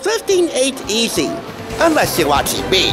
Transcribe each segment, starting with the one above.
Thrifting ain't easy, unless you're watching me.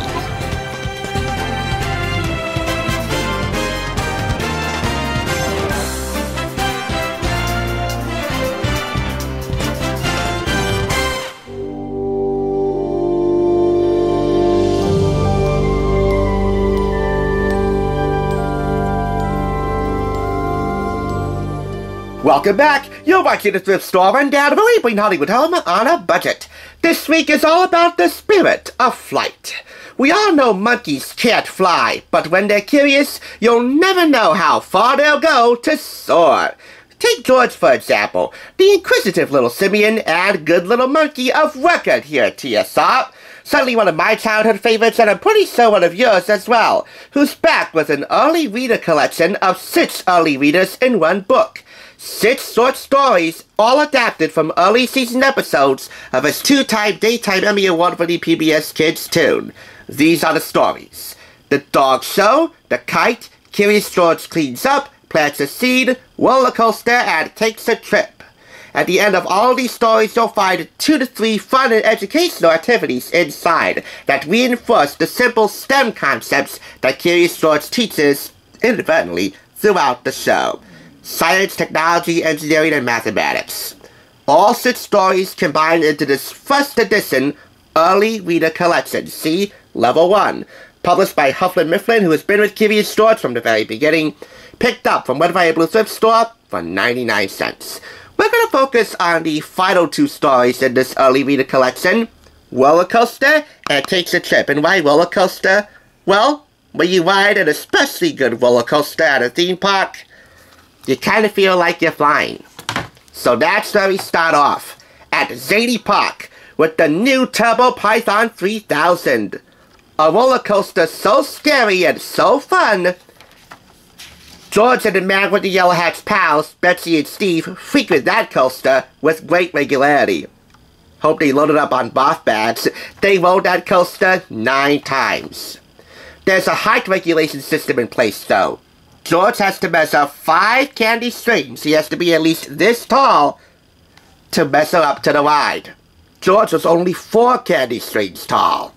Welcome back! You're watching the Thrift Store Rundown, where we bring Hollywood home on a budget. This week is all about the spirit of flight. We all know monkeys can't fly, but when they're curious, you'll never know how far they'll go to soar. Take George, for example, the inquisitive little simian and good little monkey of record here at TSR. Certainly one of my childhood favorites, and I'm pretty sure one of yours as well, whose back was an early reader collection of 6 early readers in one book. 6 short stories, all adapted from early season episodes of his 2-time Daytime Emmy Award-winning PBS Kids tune. These are the stories: The Dog Show, The Kite, Curious George Cleans Up, Plants a Seed, Rollercoaster, and Takes a Trip. At the end of all these stories, you'll find 2 to 3 fun and educational activities inside that reinforce the simple STEM concepts that Curious George teaches inadvertently throughout the show. Science, technology, engineering, and mathematics. All 6 stories combined into this first edition early reader collection. See Level 1. Published by Hufflin Mifflin, who has been with Curious George from the very beginning. Picked up from Weatherby Blue Thrift Store for 99 cents. We're going to focus on the final 2 stories in this early reader collection. Rollercoaster and Takes a Trip. And why Rollercoaster? Well, when you ride an especially good roller coaster at a theme park, you kind of feel like you're flying. So that's where we start off, at Zany Park, with the new Turbo Python 3000. A roller coaster so scary and so fun, George and the man with the yellow hat's pals, Betsy and Steve, frequent that coaster with great regularity. Hope they loaded up on bath bags. They rode that coaster 9 times. There's a height regulation system in place, though. George has to measure 5 candy strings. He has to be at least this tall to measure up to the ride. George was only 4 candy strings tall.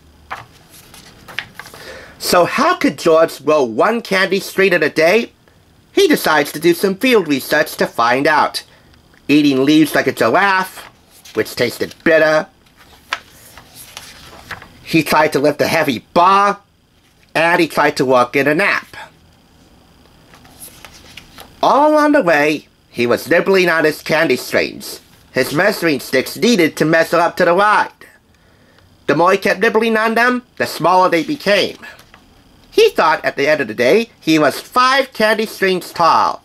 So how could George roll 1 candy string in a day? He decides to do some field research to find out. Eating leaves like a giraffe, which tasted bitter. He tried to lift a heavy bar, and he tried to work in a nap. All along the way, he was nibbling on his candy strings. His measuring sticks needed to measure up to the ride. The more he kept nibbling on them, the smaller they became. He thought at the end of the day, he was 5 candy strings tall.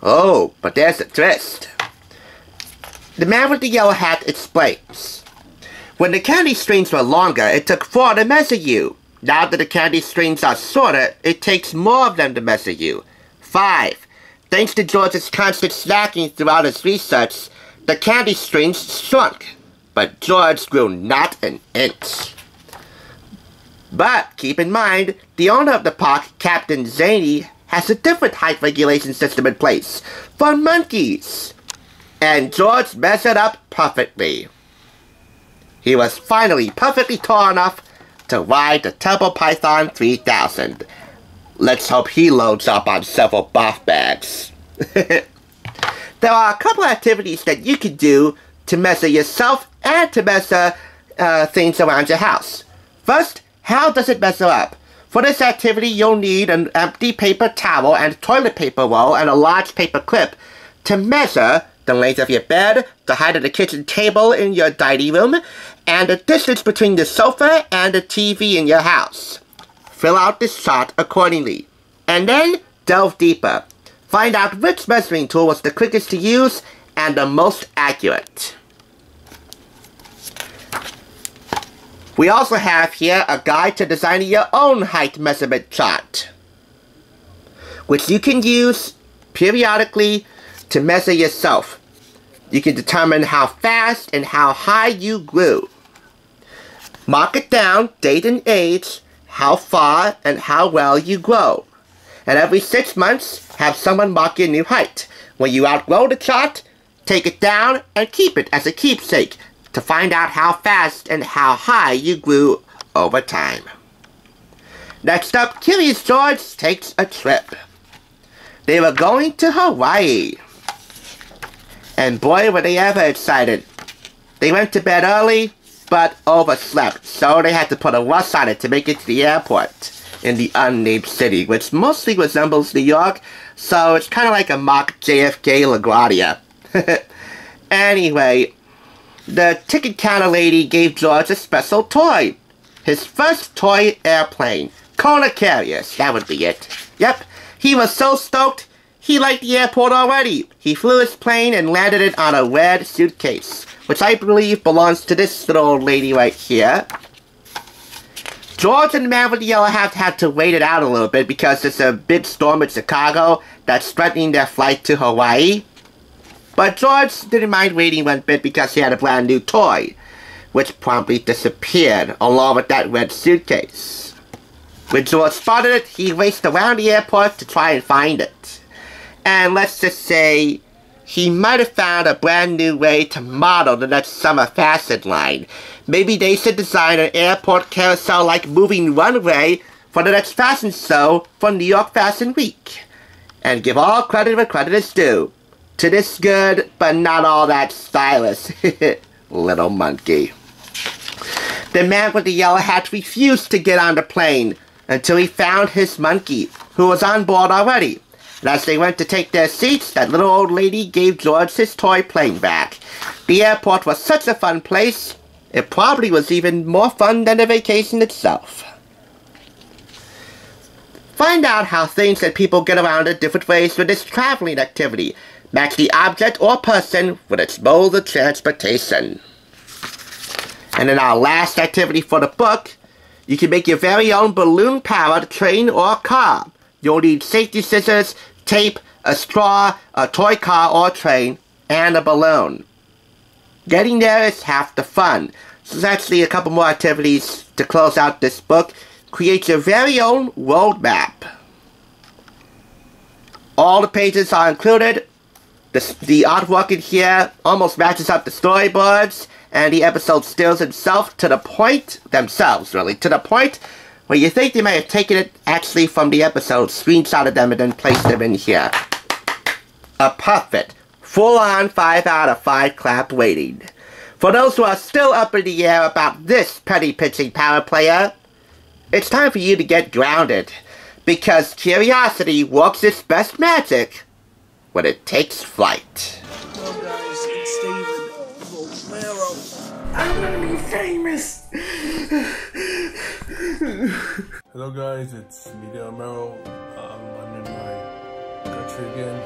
Oh, but there's a twist. The man with the yellow hat explains. When the candy strings were longer, it took 4 to measure you. Now that the candy strings are shorter, it takes more of them to measure you. 5. Thanks to George's constant snacking throughout his research, the candy strings shrunk, but George grew not an inch. But keep in mind, the owner of the park, Captain Zany, has a different height regulation system in place for monkeys. And George measured up perfectly. He was finally perfectly tall enough to ride the Turbo Python 3000. Let's hope he loads up on several bath bags. There are a couple activities that you can do to measure yourself and to measure things around your house. First, how does it measure up? For this activity, you'll need an empty paper towel and toilet paper roll and a large paper clip to measure the length of your bed, the height of the kitchen table in your dining room, and the distance between the sofa and the TV in your house. Fill out this chart accordingly, and then delve deeper. Find out which measuring tool was the quickest to use and the most accurate. We also have here a guide to designing your own height measurement chart, which you can use periodically to measure yourself. You can determine how fast and how high you grew. Mark it down, date and age, how far and how well you grow. And every 6 months, have someone mark your new height. When you outgrow the chart, take it down and keep it as a keepsake to find out how fast and how high you grew over time. Next up, Curious George takes a trip. They were going to Hawaii. And boy, were they ever excited. They went to bed early, but overslept, so they had to put a rush on it to make it to the airport in the unnamed city, which mostly resembles New York, so it's kind of like a mock JFK LaGuardia. Anyway, the ticket counter lady gave George a special toy. His first toy airplane. Kona Carriers, that would be it. Yep, he was so stoked, he liked the airport already. He flew his plane and landed it on a red suitcase, which I believe belongs to this little old lady right here. George and the man with the yellow hat had to wait it out a little bit because there's a big storm in Chicago that's threatening their flight to Hawaii. But George didn't mind waiting one bit because he had a brand new toy, which promptly disappeared along with that red suitcase. When George spotted it, he raced around the airport to try and find it. And let's just say, he might have found a brand new way to model the next summer fashion line. Maybe they should design an airport carousel-like moving runway for the next fashion show for New York Fashion Week. And give all credit where credit is due to this good, but not all that stylish little monkey. The man with the yellow hat refused to get on the plane until he found his monkey, who was on board already. And as they went to take their seats, that little old lady gave George his toy plane back. The airport was such a fun place, it probably was even more fun than the vacation itself. Find out how things and people get around in different ways with this traveling activity. Match the object or person with its mode of transportation. And in our last activity for the book, you can make your very own balloon-powered train or car. You'll need safety scissors, tape, a straw, a toy car or train, and a balloon. Getting there is half the fun. So there's actually a couple more activities to close out this book. Create your very own road map. All the pages are included. The artwork in here almost matches up the storyboards, and the episode stills themselves to the point where you think they may have taken it actually from the episode, screenshotted them, and then placed them in here. A perfect, full-on 5 out of 5 clap rating. For those who are still up in the air about this penny pitching power player, it's time for you to get grounded, because curiosity works its best magic when it takes flight. Hello guys, it's David Romero. I'm gonna be famous. Hello guys, it's me, David Romero. I'm in my country again.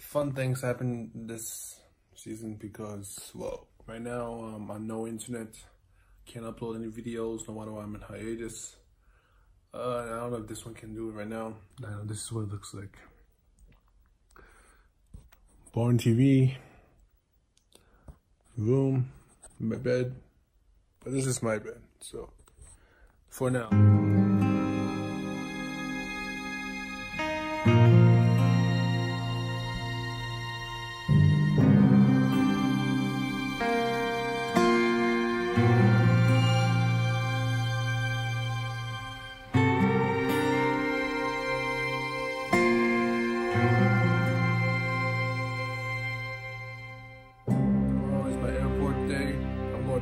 Fun things happen this season because, well, right now on no internet, can't upload any videos, no matter why I'm in hiatus. I don't know if this one can do it right now. This is what it looks like. Boring TV, room, my bed, but this is my bed, so for now.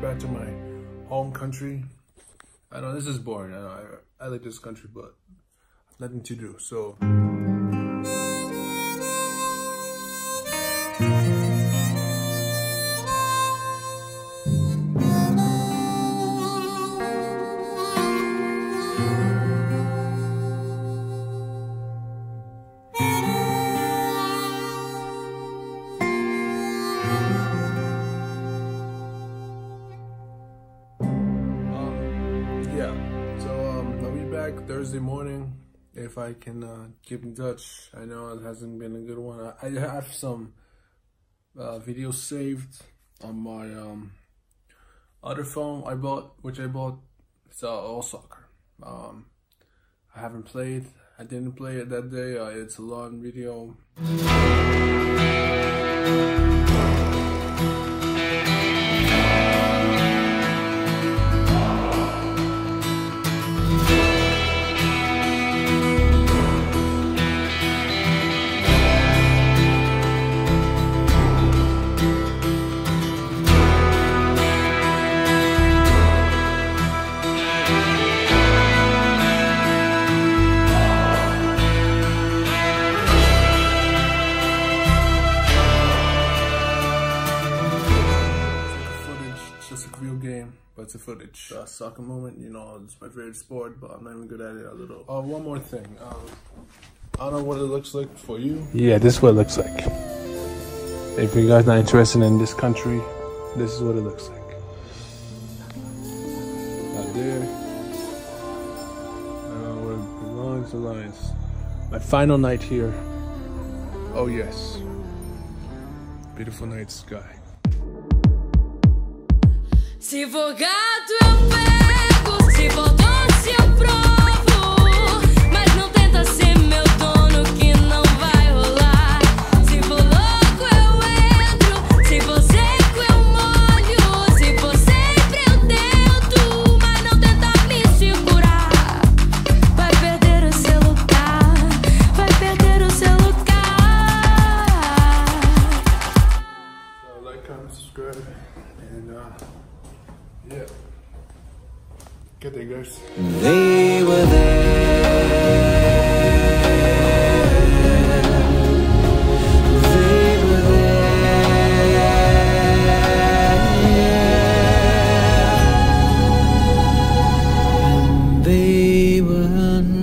Back to my home country. I know this is boring. I know I like this country, but nothing to do. So Thursday morning. if I can keep in touch. I know it hasn't been a good one. I have some videos saved on my other phone which I bought. It's all soccer. I haven't played. I didn't play it that day. It's a long video. But it's a footage. Soccer moment, you know, it's my favorite sport, but I'm not even good at it a little. One more thing. I don't know what it looks like for you. Yeah, this is what it looks like. If you guys not interested in this country, this is what it looks like. Out there. Where it belongs, the Lions. My final night here. Oh yes. Beautiful night sky. Se for gato eu pego, se for doce eu provo, mas não tenta ser meu dono que não vai rolar. Se for louco eu entro, se for seco eu molho, se for sempre eu tento, mas não tenta me segurar. Vai perder o seu lugar, vai perder o seu lugar. So like, comment, subscribe, and yeah. Good day, guys. They were there. They were there. And they were not.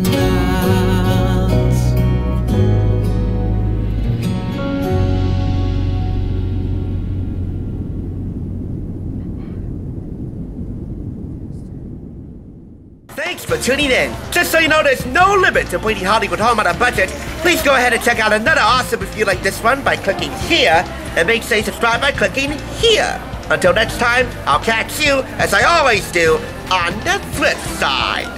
Thanks for tuning in. Just so you know, there's no limit to Bleeding Hollywood Home on a budget. Please go ahead and check out another awesome review like this one by clicking here, and make sure you subscribe by clicking here. Until next time, I'll catch you, as I always do, on the flip side.